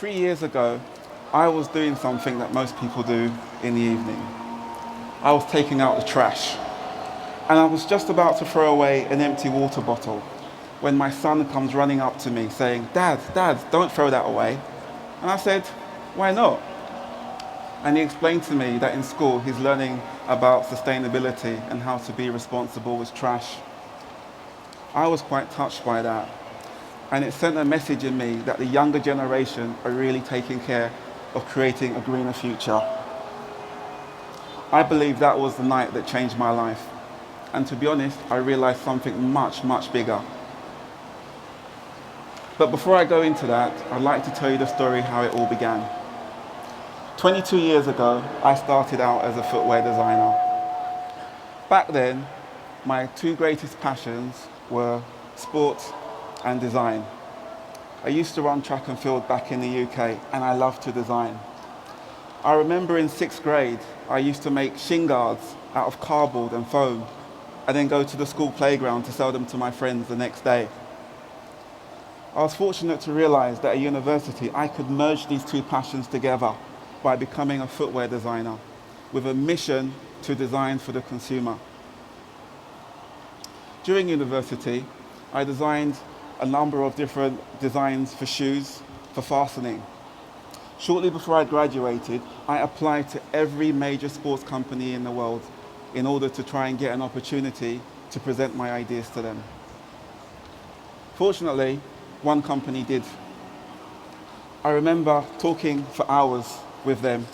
3 years ago, I was doing something that most people do in the evening. I was taking out the trash. And I was just about to throw away an empty water bottle when my son comes running up to me saying, Dad, don't throw that away. And I said, why not? And he explained to me that in school he's learning about sustainability and how to be responsible with trash. I was quite touched by that. And it sent a message in me that the younger generation are really taking care of creating a greener future. I believe that was the night that changed my life. And to be honest, I realized something much, much bigger. But before I go into that, I'd like to tell you the story how it all began. 22 years ago, I started out as a footwear designer. Back then, my two greatest passions were sports and design. I used to run track and field back in the UK, and I loved to design. I remember in 6th grade, I used to make shin guards out of cardboard and foam, and then go to the school playground to sell them to my friends the next day. I was fortunate to realize that at university, I could merge these two passions together by becoming a footwear designer with a mission to design for the consumer. During university, I designed a number of different designs for shoes for fastening. Shortly before I graduated, I applied to every major sports company in the world in order to try and get an opportunity to present my ideas to them. Fortunately, one company did. I remember talking for hours with them,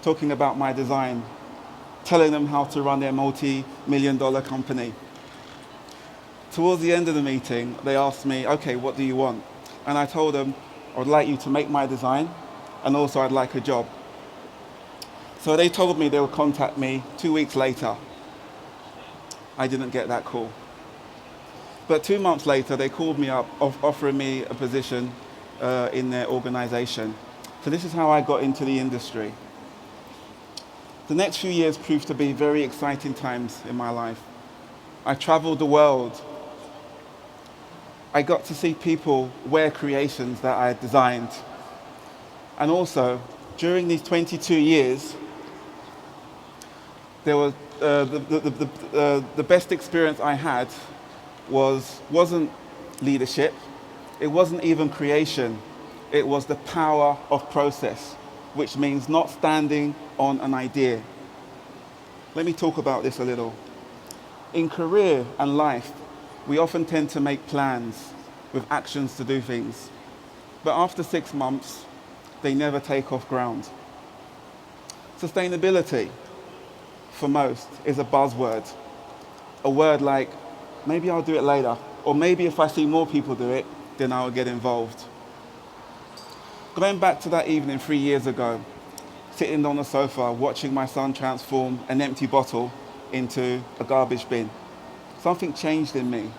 talking about my design, telling them how to run their multi-million-dollar company. Towards the end of the meeting, they asked me, okay, what do you want? And I told them, I would like you to make my design, and also I'd like a job. So they told me they would contact me 2 weeks later. I didn't get that call. But 2 months later, they called me up, offering me a position in their organization. So this is how I got into the industry. The next few years proved to be very exciting times in my life. I traveled the world. I got to see people wear creations that I had designed. And also, during these 22 years, there was the best experience I had wasn't leadership, it wasn't even creation, it was the power of process, which means not standing on an idea. Let me talk about this a little. In career and life, we often tend to make plans with actions to do things, but after 6 months, they never take off ground. Sustainability, for most, is a buzzword. A word like, maybe I'll do it later, or maybe if I see more people do it, then I'll get involved. Going back to that evening 3 years ago, sitting on the sofa watching my son transform an empty bottle into a garbage bin, something changed in me.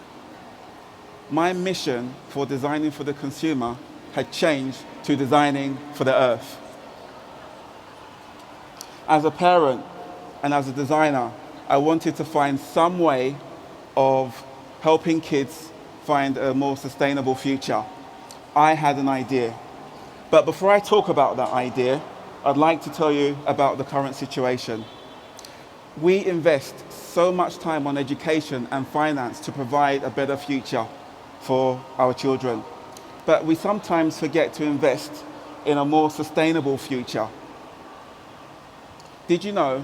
My mission for designing for the consumer had changed to designing for the earth. As a parent and as a designer, I wanted to find some way of helping kids find a more sustainable future. I had an idea. But before I talk about that idea, I'd like to tell you about the current situation. We invest so much time on education and finance to provide a better future for our children. But we sometimes forget to invest in a more sustainable future. Did you know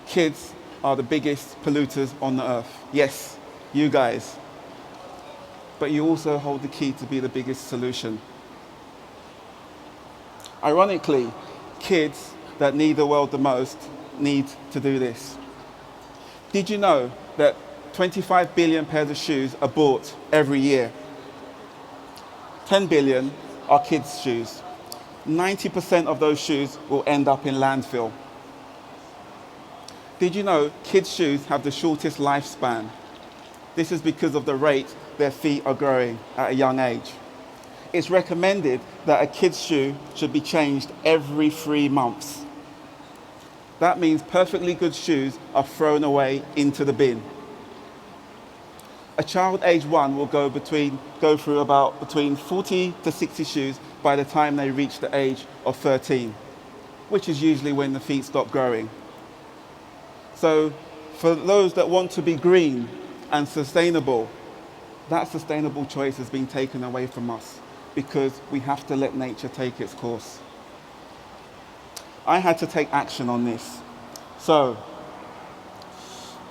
kids are the biggest polluters on the earth? Yes, you guys. But you also hold the key to be the biggest solution. Ironically, kids that need the world the most need to do this. Did you know that 25 billion pairs of shoes are bought every year? 10 billion are kids' shoes. 90% of those shoes will end up in landfill. Did you know kids' shoes have the shortest lifespan? This is because of the rate their feet are growing at a young age. It's recommended that a kid's shoe should be changed every 3 months. That means perfectly good shoes are thrown away into the bin. A child age 1 will go through about between 40 to 60 shoes by the time they reach the age of 13, which is usually when the feet stop growing. So for those that want to be green and sustainable, that sustainable choice has been taken away from us because we have to let nature take its course. I had to take action on this. So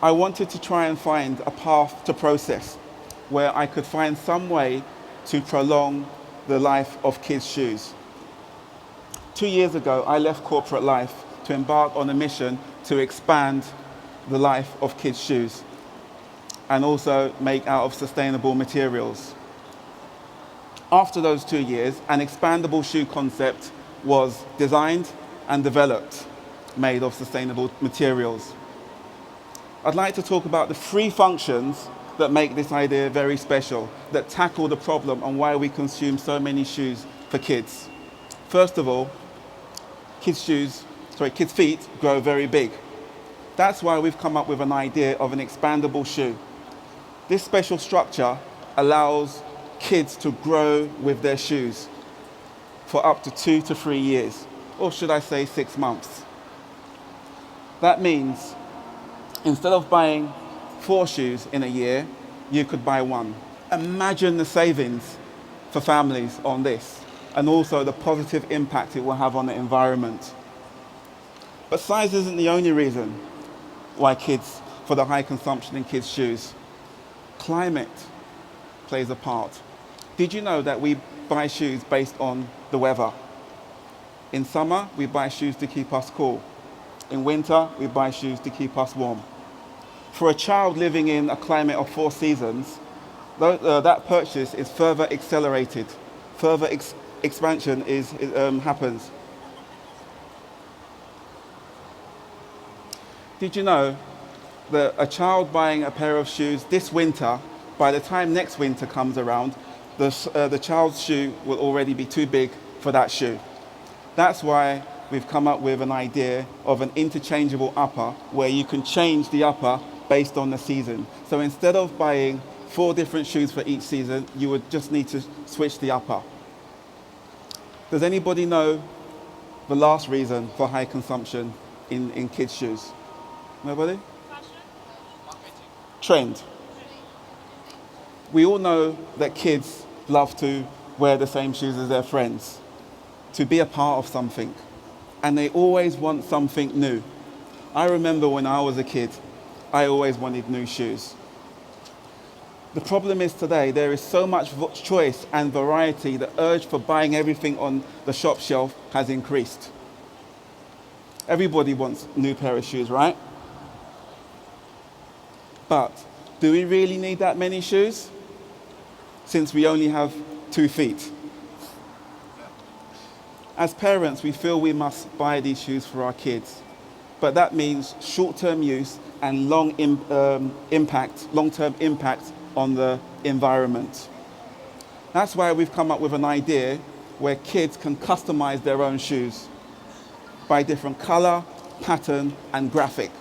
I wanted to try and find a path to process where I could find some way to prolong the life of kids' shoes. 2 years ago, I left corporate life to embark on a mission to expand the life of kids' shoes and also make out of sustainable materials. After those 2 years, an expandable shoe concept was designed and developed, made of sustainable materials. I'd like to talk about the 3 functions that make this idea very special, that tackle the problem on why we consume so many shoes for kids. First of all, kids' feet grow very big. That's why we've come up with an idea of an expandable shoe. This special structure allows kids to grow with their shoes for up to 2 to 3 years, or should I say 6 months. That means instead of buying 4 shoes in a year, you could buy 1. Imagine the savings for families on this, and also the positive impact it will have on the environment. But size isn't the only reason why for the high consumption in kids' shoes. Climate plays a part. Did you know that we buy shoes based on the weather? In summer, we buy shoes to keep us cool. In winter, we buy shoes to keep us warm. For a child living in a climate of 4 seasons, that purchase is further accelerated. Further expansion happens. Did you know that a child buying a pair of shoes this winter, by the time next winter comes around, the child's shoe will already be too big for that shoe? That's why we've come up with an idea of an interchangeable upper where you can change the upper based on the season. So instead of buying 4 different shoes for each season, you would just need to switch the upper. Does anybody know the last reason for high consumption in kids' shoes? Nobody? Trend. We all know that kids love to wear the same shoes as their friends, to be a part of something, and they always want something new. I remember when I was a kid, I always wanted new shoes. The problem is today, there is so much choice and variety, the urge for buying everything on the shop shelf has increased. Everybody wants a new pair of shoes, right? But do we really need that many shoes? Since we only have 2 feet. As parents, we feel we must buy these shoes for our kids. But that means short-term use and long-term impact on the environment. That's why we've come up with an idea where kids can customize their own shoes by different color, pattern, and graphic.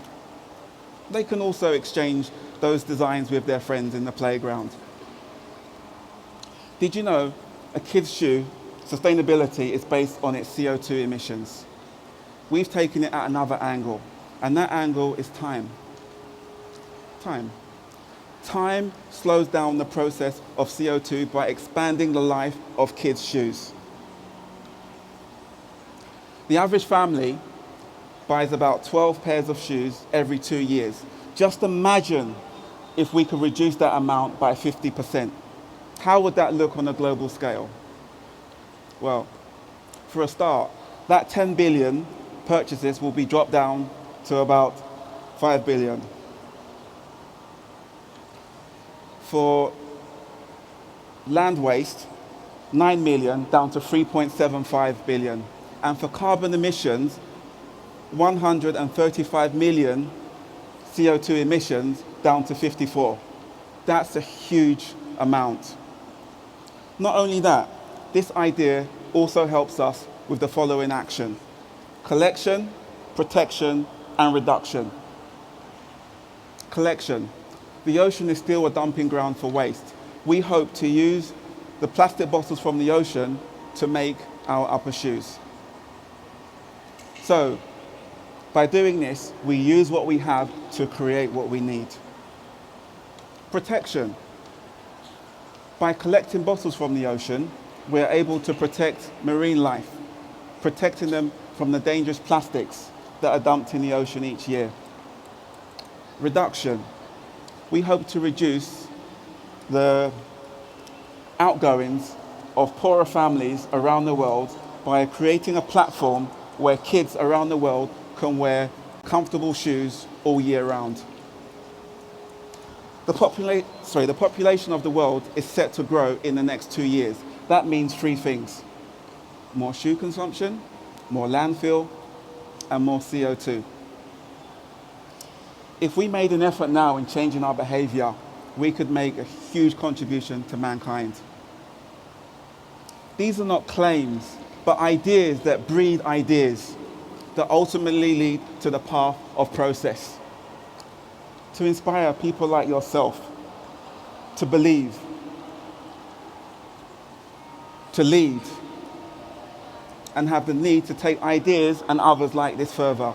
They can also exchange those designs with their friends in the playground. Did you know a kid's shoe sustainability is based on its CO2 emissions? We've taken it at another angle, and that angle is time. Time slows down the process of CO2 by expanding the life of kids' shoes. The average family buys about 12 pairs of shoes every 2 years. Just imagine if we could reduce that amount by 50%. How would that look on a global scale? Well, for a start, that 10 billion purchases will be dropped down to about 5 billion. For land waste, 9 million down to 3.75 billion. And for carbon emissions, 135 million CO2 emissions down to 54. That's a huge amount. Not only that, this idea also helps us with the following action: collection, protection, and reduction. Collection. The ocean is still a dumping ground for waste. We hope to use the plastic bottles from the ocean to make our upper shoes. So, by doing this, we use what we have to create what we need. Protection. By collecting bottles from the ocean, we're able to protect marine life, protecting them from the dangerous plastics that are dumped in the ocean each year. Reduction. We hope to reduce the outgoings of poorer families around the world by creating a platform where kids around the world can wear comfortable shoes all year round. The population of the world is set to grow in the next 2 years. That means 3 things: more shoe consumption, more landfill, and more CO2. If we made an effort now in changing our behavior, we could make a huge contribution to mankind. These are not claims, but ideas that breed ideas that ultimately lead to the path of process. To inspire people like yourself to believe, to lead, and have the need to take ideas and others like this further.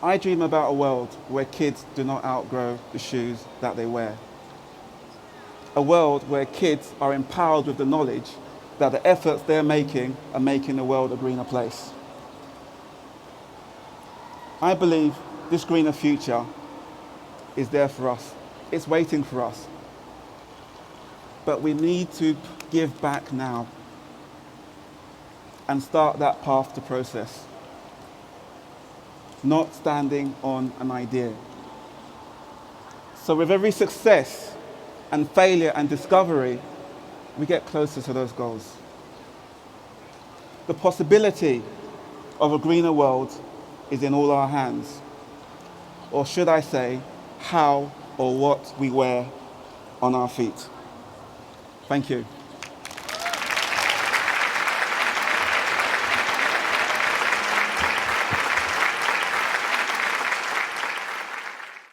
I dream about a world where kids do not outgrow the shoes that they wear. A world where kids are empowered with the knowledge that the efforts they're making are making the world a greener place. I believe this greener future is there for us. It's waiting for us. But we need to give back now and start that path to process, not standing on an idea. So with every success and failure and discovery, we get closer to those goals. The possibility of a greener world is in all our hands. Or should I say, how or what we wear on our feet. Thank you.